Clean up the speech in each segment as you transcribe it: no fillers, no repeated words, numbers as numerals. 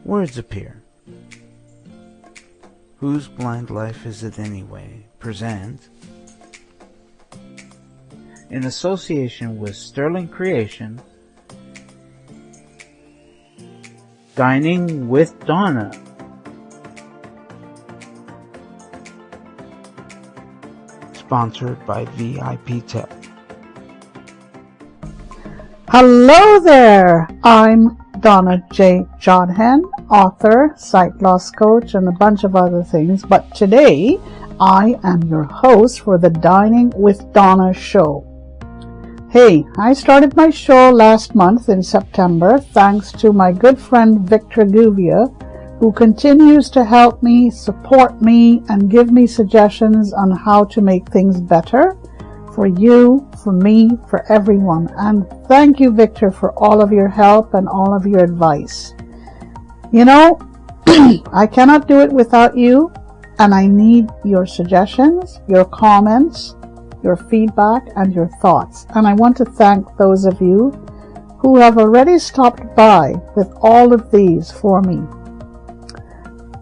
words appear. Whose Blind Life Is It Anyway? Present, in association with Sterling Creation, Dining with Donna. Sponsored by VIP Tech. Hello there, I'm Donna J. Jodhan, author, sight loss coach, and a bunch of other things. But today, I am your host for the Dining with Donna show. Hey, I started my show last month in September thanks to my good friend Victor Guvia, who continues to help me, support me, and give me suggestions on how to make things better for you, for me, for everyone. And thank you, Victor, for all of your help and all of your advice. You know, I cannot do it without you, and I need your suggestions, your comments, your feedback, and your thoughts. And I want to thank those of you who have already stopped by with all of these for me.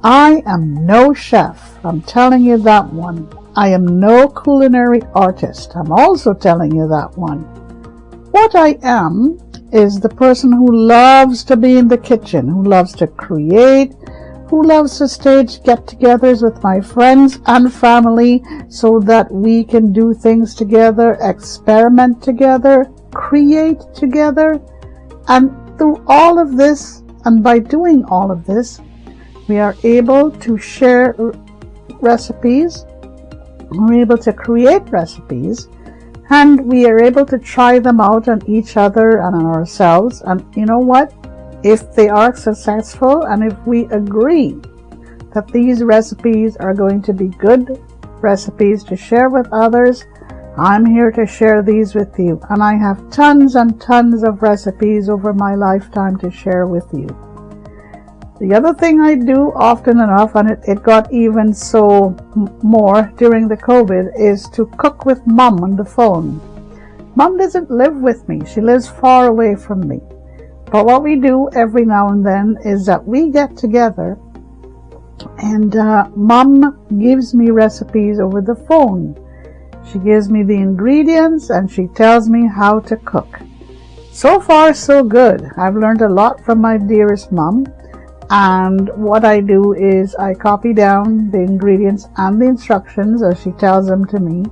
I am no chef, I'm telling you that one. I am no culinary artist, I'm also telling you that one. What I am is the person who loves to be in the kitchen, who loves to create, who loves to stage get-togethers with my friends and family so that we can do things together, experiment together, create together. And through all of this, and by doing all of this, we are able to share recipes, we're able to create recipes, and we are able to try them out on each other and on ourselves. And you know what? If they are successful, and if we agree that these recipes are going to be good recipes to share with others, I'm here to share these with you. And I have tons and tons of recipes over my lifetime to share with you. The other thing I do often enough, and it got even so more during the COVID, is to cook with Mom on the phone. Mom doesn't live with me. She lives far away from me. But what we do every now and then is that we get together and Mom gives me recipes over the phone. She gives me the ingredients and she tells me how to cook. So far, so good. I've learned a lot from my dearest Mom. And what I do is I copy down the ingredients and the instructions as she tells them to me.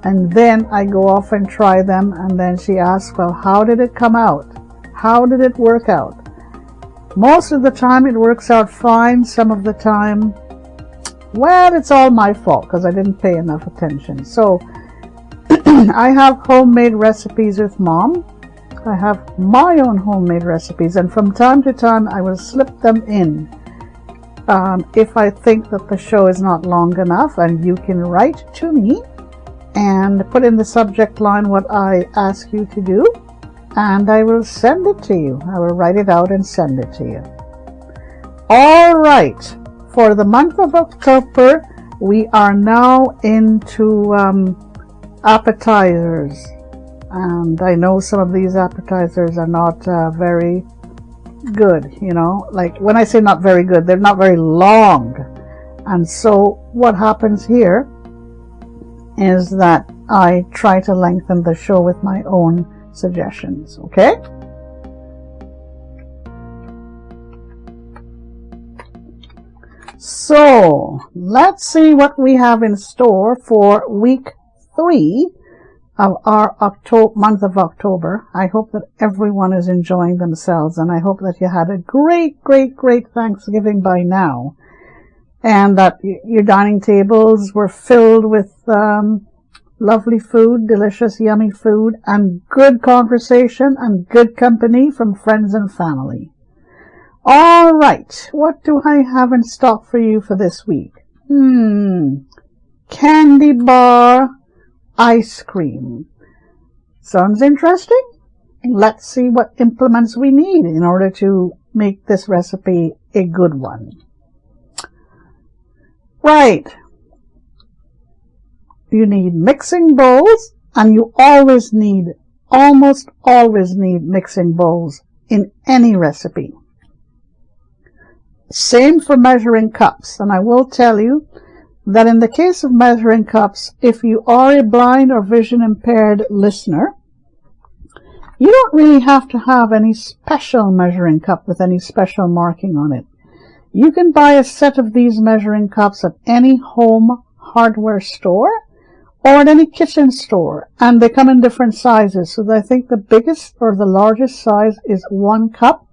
And then I go off and try them. And then she asks, well, how did it come out? How did it work out? Most of the time it works out fine. Some of the time, well, it's all my fault because I didn't pay enough attention. So I have homemade recipes with Mom. I have my own homemade recipes, and from time to time I will slip them in if I think that the show is not long enough. And you can write to me and put in the subject line what I ask you to do, and I will send it to you. I will write it out and send it to you. All right, for the month of October, we are now into appetizers. And I know some of these appetizers are not very good, you know. Like when I say not very good, they're not very long. And so what happens here is that I try to lengthen the show with my own suggestions, okay? So let's see what we have in store for week 3 of our month of October. I hope that everyone is enjoying themselves, and I hope that you had a great Thanksgiving by now, and that your dining tables were filled with lovely food, delicious, yummy food, and good conversation and good company from friends and family. All right, what do I have in stock for you for this week? Candy bar ice cream. Sounds interesting? Let's see what implements we need in order to make this recipe a good one. Right. You need mixing bowls, and you almost always need mixing bowls in any recipe. Same for measuring cups. And I will tell you that in the case of measuring cups, if you are a blind or vision impaired listener, you don't really have to have any special measuring cup with any special marking on it. You can buy a set of these measuring cups at any home hardware store or at any kitchen store, and they come in different sizes. So I think the biggest or the largest size is 1 cup.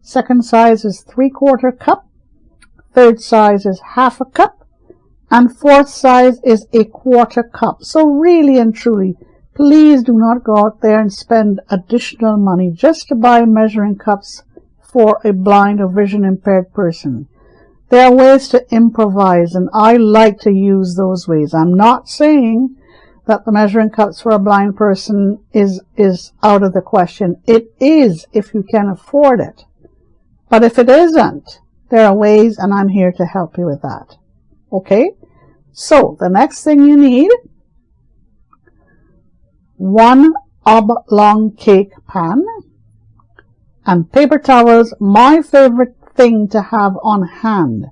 Second size is 3/4 cup. Third size is 1/2 cup. And fourth size is 1/4 cup. So really and truly, please do not go out there and spend additional money just to buy measuring cups for a blind or vision impaired person. There are ways to improvise, and I like to use those ways. I'm not saying that the measuring cups for a blind person is out of the question. It is if you can afford it. But if it isn't, there are ways, and I'm here to help you with that. Okay? So, the next thing you need, 1 oblong cake pan and paper towels. My favorite thing to have on hand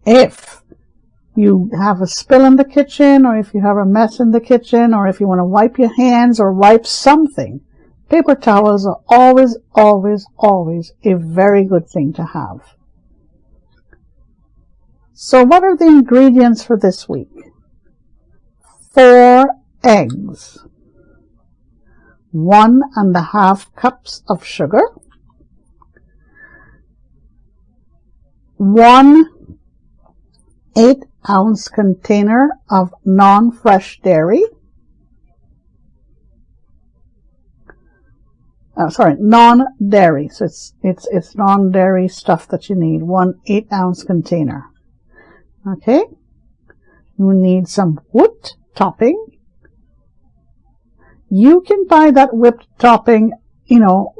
if you have a spill in the kitchen, or if you have a mess in the kitchen, or if you want to wipe your hands or wipe something. Paper towels are always, always, always a very good thing to have. So what are the ingredients for this week? 4 eggs, 1½ cups of sugar, 1 8-ounce container of non-fresh dairy, non-dairy, so it's non-dairy stuff that you need, 1 8-ounce container. Okay, you need some whipped topping. You can buy that whipped topping,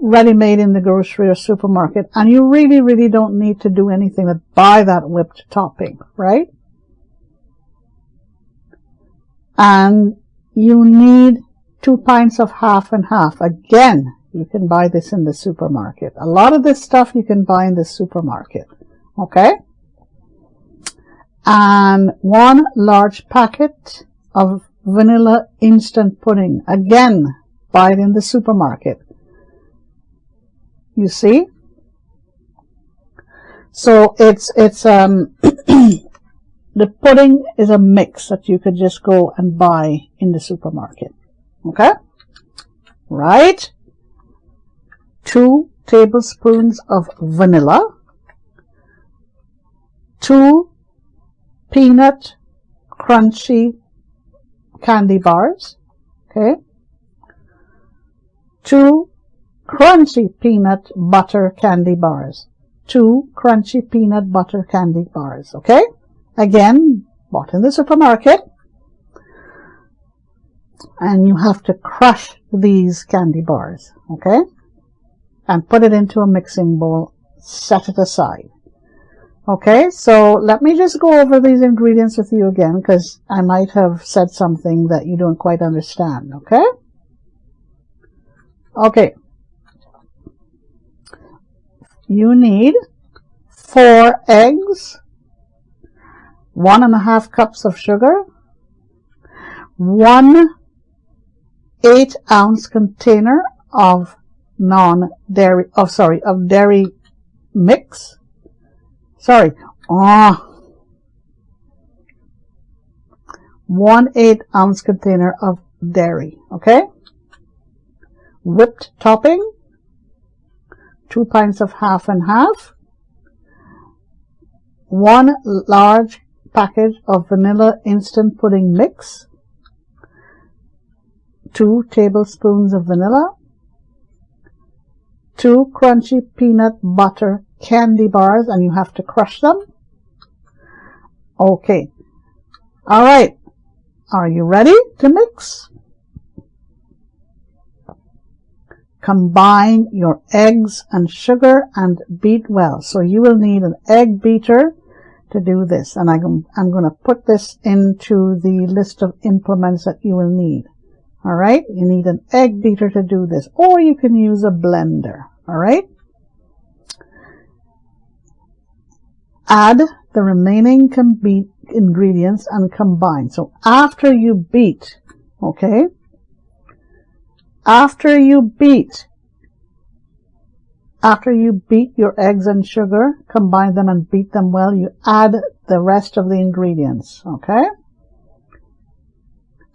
ready-made in the grocery or supermarket, and you really, really don't need to do anything but buy that whipped topping, right? And you need 2 pints of half and half. Again, you can buy this in the supermarket. A lot of this stuff you can buy in the supermarket, okay? And 1 large packet of vanilla instant pudding. Again, buy it in the supermarket. You see? So it's the pudding is a mix that you could just go and buy in the supermarket. Okay? Right? 2 tablespoons of vanilla. 2 peanut crunchy candy bars. Okay? 2 crunchy peanut butter candy bars. 2 crunchy peanut butter candy bars. Okay? Again, bought in the supermarket. And you have to crush these candy bars. Okay? And put it into a mixing bowl. Set it aside. Okay, so let me just go over these ingredients with you again, because I might have said something that you don't quite understand. Okay? Okay. You need 4 eggs, 1½ cups of sugar, 1 8-ounce container of dairy mix. 1 8-ounce container of dairy. Okay? Whipped topping, 2 pints of half and half, 1 large package of vanilla instant pudding mix, 2 tablespoons of vanilla, 2 crunchy peanut butter candy bars, and you have to crush them. Okay. All right. Are you ready to mix? Combine your eggs and sugar and beat well. So you will need an egg beater to do this. And I'm going to put this into the list of implements that you will need. All right. You need an egg beater to do this, or you can use a blender. All right. add the remaining ingredients and combine. So after you beat, okay, after you beat your eggs and sugar, combine them and beat them well, you add the rest of the ingredients, okay,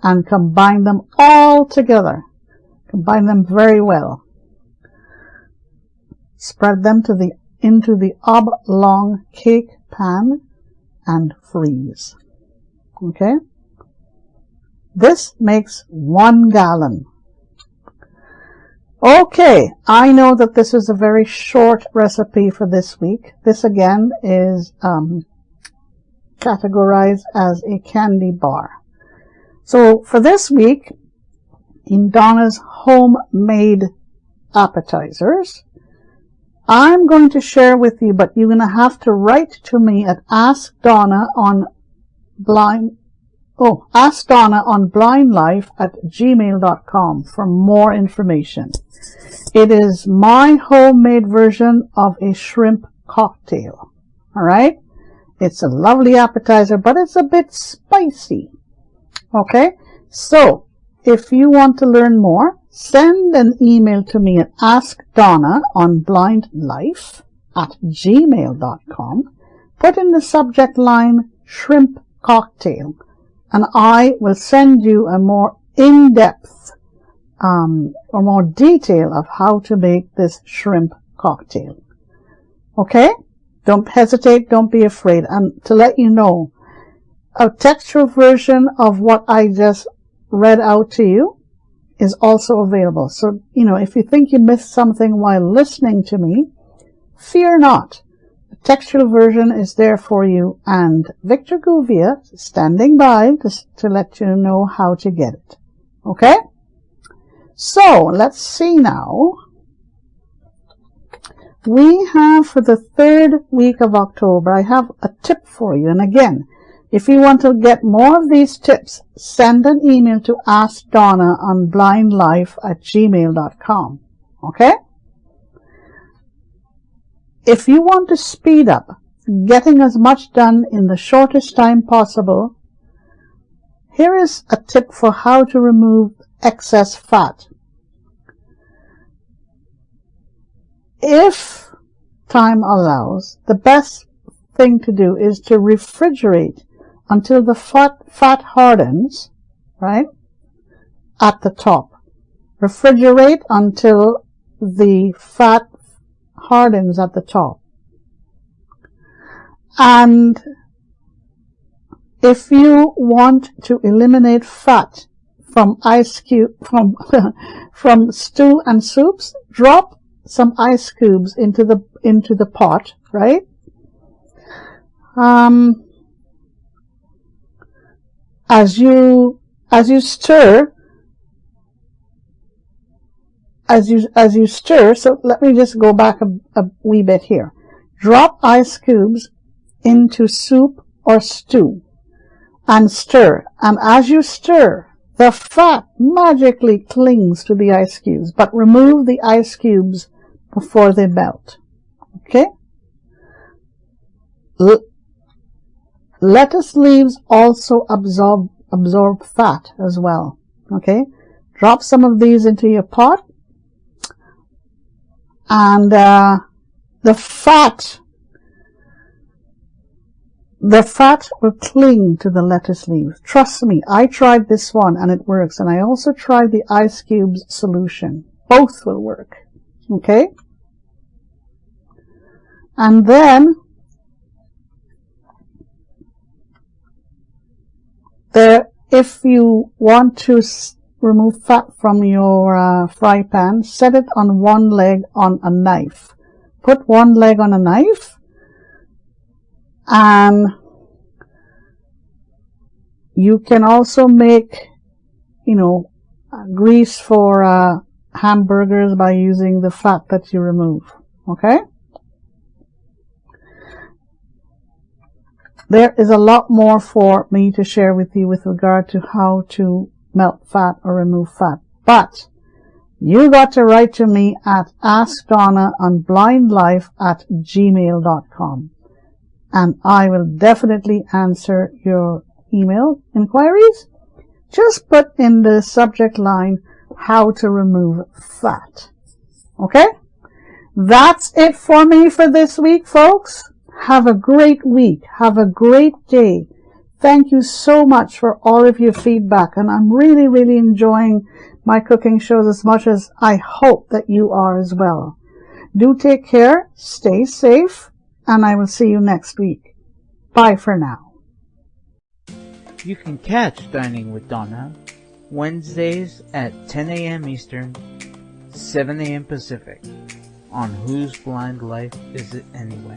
and combine them all together. Combine them very well. Spread them into the oblong cake pan and freeze. Okay? This makes 1 gallon. Okay, I know that this is a very short recipe for this week. This again is categorized as a candy bar. So for this week, in Donna's homemade appetizers, I'm going to share with you, but you're going to have to write to me at askdonna@blindlife@gmail.com for more information. It is my homemade version of a shrimp cocktail. All right? It's a lovely appetizer, but it's a bit spicy. Okay? So, if you want to learn more, send an email to me at askdonna@blindlife@gmail.com. Put in the subject line shrimp cocktail, and I will send you a more in-depth or more detail of how to make this shrimp cocktail. Okay? Don't hesitate, don't be afraid. And to let you know, a textual version of what I just read out to you is also available. So, if you think you missed something while listening to me, fear not. The textual version is there for you, and Victor Gouvier is standing by to let you know how to get it. Okay? So, let's see now. We have, for the 3rd week of October, I have a tip for you. And again, if you want to get more of these tips, send an email to askdonna@blindlife@gmail.com. Okay? If you want to speed up getting as much done in the shortest time possible, here is a tip for how to remove excess fat. If time allows, the best thing to do is to refrigerate until the fat hardens, right, at the top. Refrigerate until the fat hardens at the top. And if you want to eliminate fat from from stew and soups, drop some ice cubes into the pot, right? As you stir, so let me just go back a wee bit here. Drop ice cubes into soup or stew and stir. And as you stir, the fat magically clings to the ice cubes, but remove the ice cubes before they melt. Okay? Lettuce leaves also absorb fat as well. Okay? Drop some of these into your pot, and the fat will cling to the lettuce leaves. Trust me, I tried this one and it works, and I also tried the ice cubes solution. Both will work. Okay? And then if you want to remove fat from your fry pan, set it on one leg on a knife. Put one leg on a knife, and you can also make, grease for hamburgers by using the fat that you remove. Okay? There is a lot more for me to share with you with regard to how to melt fat or remove fat. But you got to write to me at askdonna@blindlife@gmail.com. and I will definitely answer your email inquiries. Just put in the subject line, how to remove fat. Okay? That's it for me for this week, folks. Have a great week. Have a great day. Thank you so much for all of your feedback, and I'm really, really enjoying my cooking shows as much as I hope that you are as well. Do take care, stay safe, and I will see you next week. Bye for now. You can catch Dining with Donna Wednesdays at 10 a.m. Eastern, 7 a.m. Pacific on Whose Blind Life Is It Anyway?